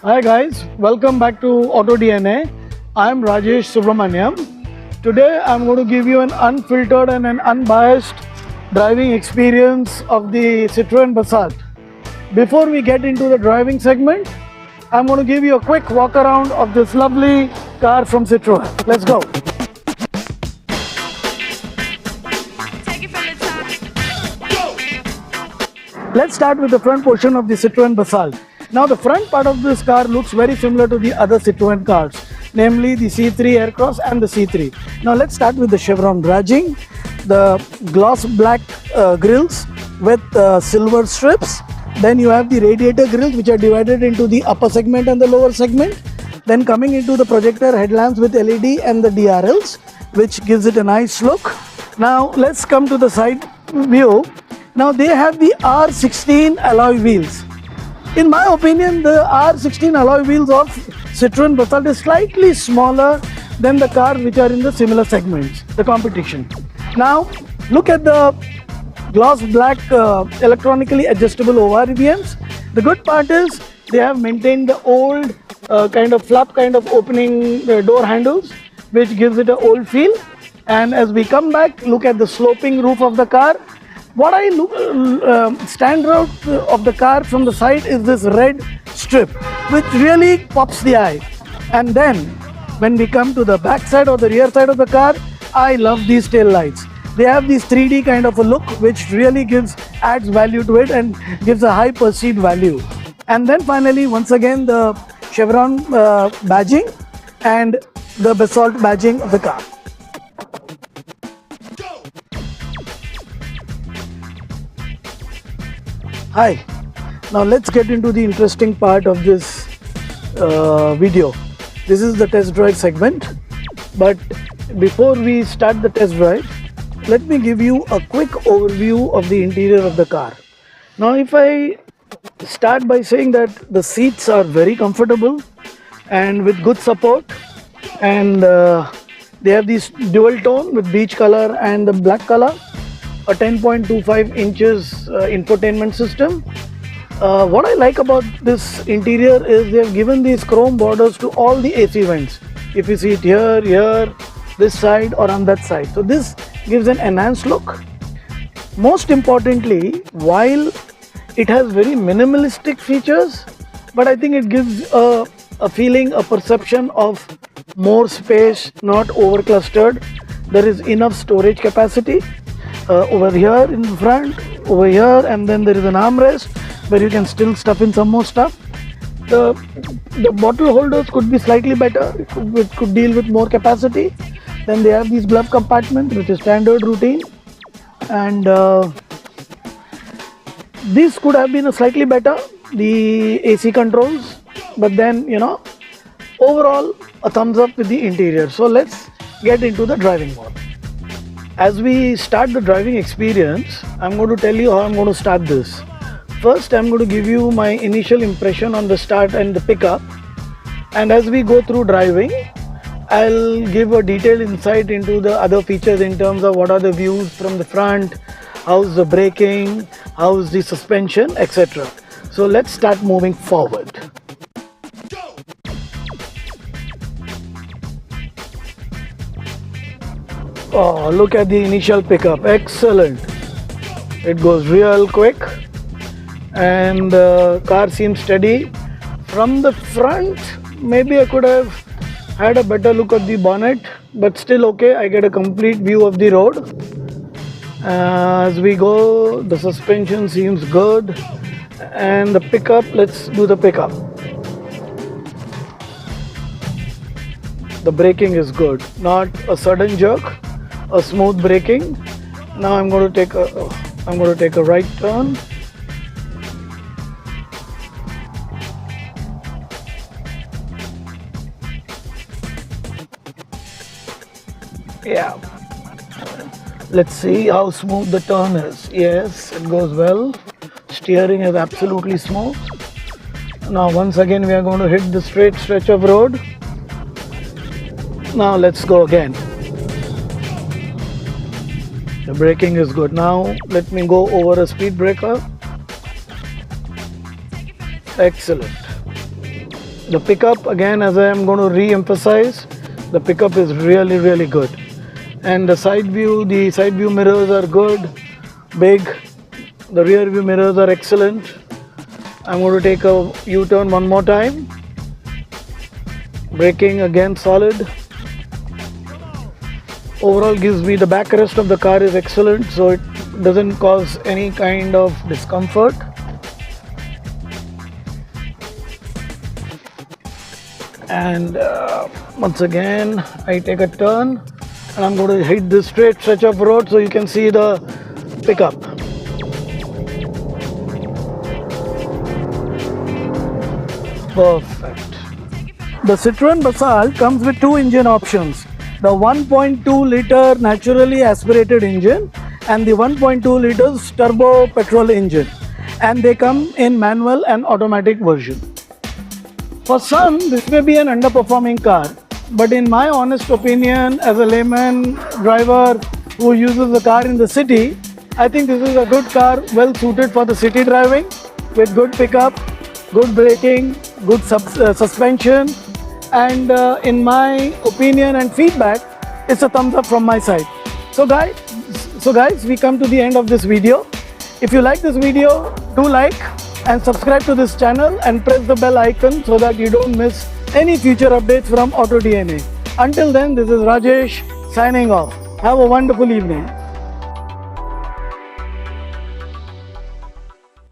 Hi guys, welcome back to Auto.d.n.a. I am Rajesh Subramaniam. Today I am going to give you an unfiltered and an unbiased driving experience of the Citroen Basalt. Before we get into the driving segment, I am going to give you a quick walk around of this lovely car from Citroen. Let's go. Take it from the top. Let's start with the front portion of the Citroen Basalt. Now the front part of this car looks very similar to the other Citroen cars, namely the C3 Aircross and the C3. Now let's start with the chevron badging, the gloss black grills with silver strips. Then you have the radiator grills which are divided into the upper segment and the lower segment. Then coming into the projector headlamps with LED and the DRLs, which gives it a nice look. Now let's come to the side view. Now they have the R16 alloy wheels. In my opinion, the R16 alloy wheels of Citroen Basalt is slightly smaller than the cars which are in the similar segments, the competition. Now, look at the gloss black electronically adjustable ORVMs. The good part is they have maintained the old kind of flap kind of opening door handles, which gives it an old feel. And as we come back, look at the sloping roof of the car. What I stand out of the car from the side is this red strip, which really pops the eye. And then, when we come to the back side or the rear side of the car, I love these tail lights. They have this 3D kind of a look, which really adds value to it and gives a high perceived value. And then finally, once again, the chevron badging and the Basalt badging of the car. Hi, now let's get into the interesting part of this video. This is the test drive segment, but before we start the test drive, let me give you a quick overview of the interior of the car. Now if I start by saying that the seats are very comfortable and with good support, and they have this dual tone with beige color and the black color. A 10.25 inches infotainment system. What I like about this interior is they have given these chrome borders to all the AC vents. If you see it here, this side or on that side. So this gives an enhanced look. Most importantly, while it has very minimalistic features, but I think it gives a feeling, a perception of more space, not over clustered. There is enough storage capacity. Over here in front, over here, and then there is an armrest where you can still stuff in some more stuff. The bottle holders could be slightly better, it could deal with more capacity. Then they have these glove compartments, which is standard routine, and these could have been slightly better, the AC controls, but then overall a thumbs up with the interior. So let's get into the driving mode. As we start the driving experience, I'm going to tell you how I'm going to start this. First, I'm going to give you my initial impression on the start and the pickup. And as we go through driving, I'll give a detailed insight into the other features in terms of what are the views from the front, how's the braking, how's the suspension, etc. So let's start moving forward. Oh, look at the initial pickup. Excellent. It goes real quick and the car seems steady. From the front, maybe I could have had a better look at the bonnet, but still okay. I get a complete view of the road. As we go, the suspension seems good. And the pickup, let's do the pickup. The braking is good, not a sudden jerk. A smooth braking. Now I'm going to take a right turn. Yeah. Let's see how smooth the turn is. Yes, it goes well. Steering is absolutely smooth. Now once again we are going to hit the straight stretch of road. Now let's go again. The braking is good. Now let me go over a speed breaker. Excellent. The pickup, again, as I am going to re-emphasize, the pickup is really, really good. And the side view mirrors are good, big. The rear view mirrors are excellent. I'm going to take a U-turn one more time. Braking again solid. Overall gives me the backrest of the car is excellent, so it doesn't cause any kind of discomfort. And once again I take a turn and I'm going to hit this straight stretch of road so you can see the pickup. Perfect. The Citroen Basalt comes with two engine options. The 1.2 liter naturally aspirated engine and the 1.2 liters turbo petrol engine. And they come in manual and automatic version. For some, this may be an underperforming car, but in my honest opinion, as a layman driver who uses the car in the city, I think this is a good car, well suited for the city driving, with good pickup, good braking, good suspension, and in my opinion and feedback, it's a thumbs up from my side. So guys, we come to the end of this video. If you like this video, do like and subscribe to this channel and press the bell icon so that you don't miss any future updates from Auto D.N.A. Until then, this is Rajesh signing off. Have a wonderful evening.